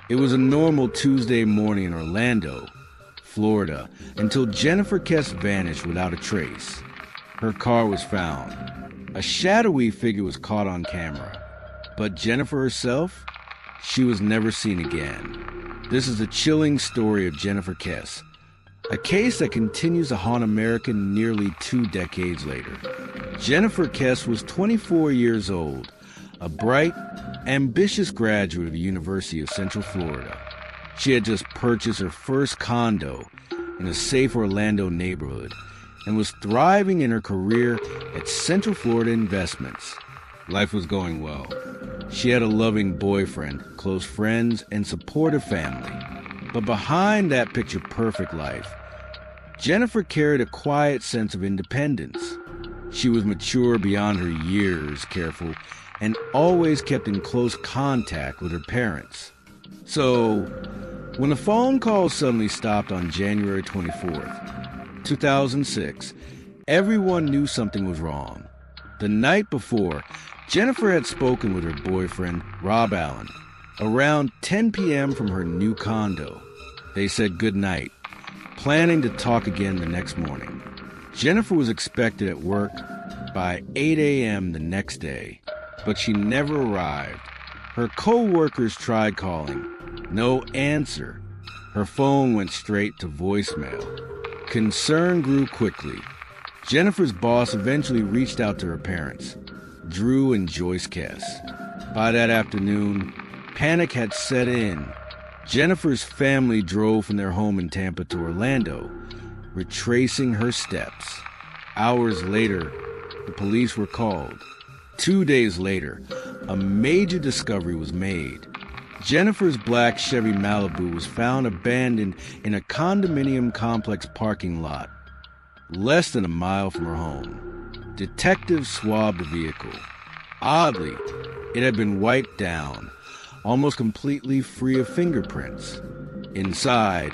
It was a normal Tuesday morning in Orlando, Florida, until Jennifer Kesse vanished without a trace. Her car was found. A shadowy figure was caught on camera. But Jennifer herself? She was never seen again. This is the chilling story of Jennifer Kesse, a case that continues to haunt America nearly 2 decades later. Jennifer Kesse was 24 years old, a bright, ambitious graduate of the University of Central Florida. She had just purchased her first condo in a safe Orlando neighborhood and was thriving in her career at Central Florida Investments. Life was going well. She had a loving boyfriend, close friends, and supportive family. But behind that picture-perfect life, Jennifer carried a quiet sense of independence. She was mature beyond her years, careful, and always kept in close contact with her parents. So, when the phone call suddenly stopped on January 24th, 2006, everyone knew something was wrong. The night before, Jennifer had spoken with her boyfriend, Rob Allen, around 10 p.m. from her new condo. They said goodnight, planning to talk again the next morning. Jennifer was expected at work by 8 a.m. the next day, but she never arrived. Her co-workers tried calling. No answer. Her phone went straight to voicemail. Concern grew quickly. Jennifer's boss eventually reached out to her parents, Drew and Joyce Kesse. By that afternoon, panic had set in. Jennifer's family drove from their home in Tampa to Orlando, retracing her steps. Hours later, the police were called. 2 days later, a major discovery was made. Jennifer's black Chevy Malibu was found abandoned in a condominium complex parking lot, less than a mile from her home. Detectives swabbed the vehicle. Oddly, it had been wiped down, almost completely free of fingerprints. Inside,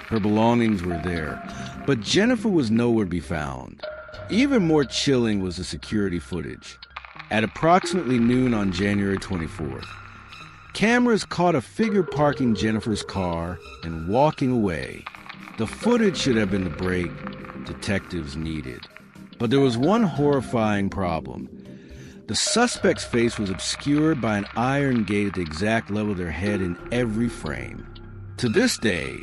her belongings were there, but Jennifer was nowhere to be found. Even more chilling was the security footage. At approximately noon on January 24th, cameras caught a figure parking Jennifer's car and walking away. The footage should have been the break detectives needed. But there was one horrifying problem. The suspect's face was obscured by an iron gate at the exact level of their head in every frame. To this day,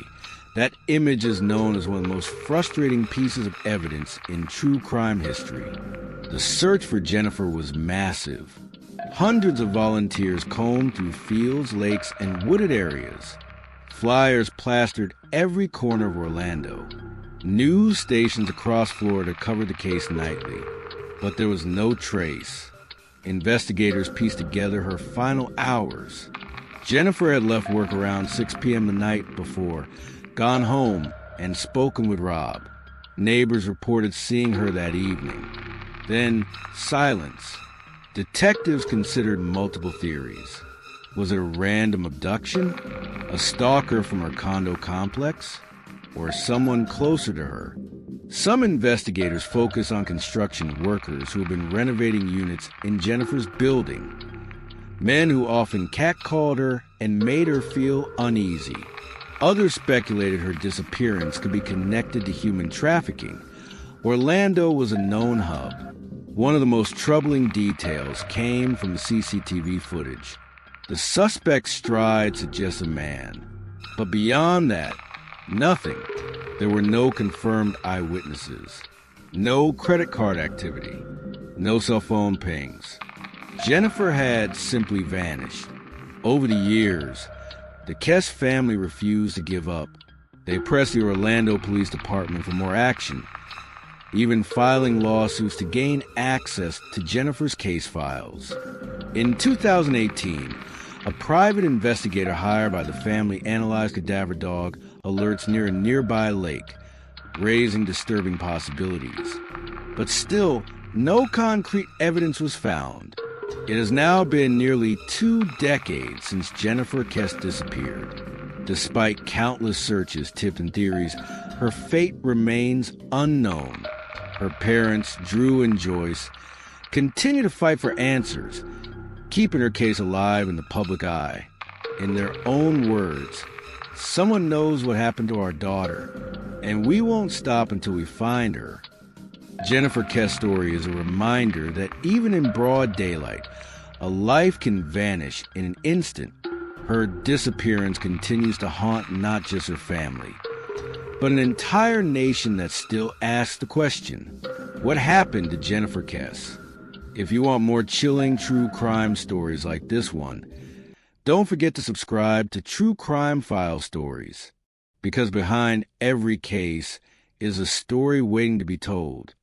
that image is known as one of the most frustrating pieces of evidence in true crime history. The search for Jennifer was massive. Hundreds of volunteers combed through fields, lakes, and wooded areas. Flyers plastered every corner of Orlando. News stations across Florida covered the case nightly, but there was no trace. Investigators pieced together her final hours. Jennifer had left work around 6 p.m. the night before, gone home, and spoken with Rob. Neighbors reported seeing her that evening. Then, silence. Detectives considered multiple theories. Was it a random abduction? A stalker from her condo complex? Or someone closer to her? Some investigators focus on construction workers who have been renovating units in Jennifer's building. Men who often catcalled her and made her feel uneasy. Others speculated her disappearance could be connected to human trafficking. Orlando was a known hub. One of the most troubling details came from the CCTV footage. The suspect's stride suggests a man. But beyond that, nothing. There were no confirmed eyewitnesses. No credit card activity. No cell phone pings. Jennifer had simply vanished. Over the years, the Kesse family refused to give up. They pressed the Orlando Police Department for more action, even filing lawsuits to gain access to Jennifer's case files. In 2018, a private investigator hired by the family analyzed cadaver dog alerts near a nearby lake, raising disturbing possibilities. But still, no concrete evidence was found. It has now been nearly 2 decades since Jennifer Kesse disappeared. Despite countless searches, tips, and theories, her fate remains unknown. Her parents, Drew and Joyce, continue to fight for answers, keeping her case alive in the public eye. In their own words, someone knows what happened to our daughter, and we won't stop until we find her. Jennifer Kesse's story is a reminder that even in broad daylight, a life can vanish in an instant. Her disappearance continues to haunt not just her family, but an entire nation that still asks the question, what happened to Jennifer Kesse? If you want more chilling true crime stories like this one, don't forget to subscribe to True Crime File Stories, because behind every case is a story waiting to be told.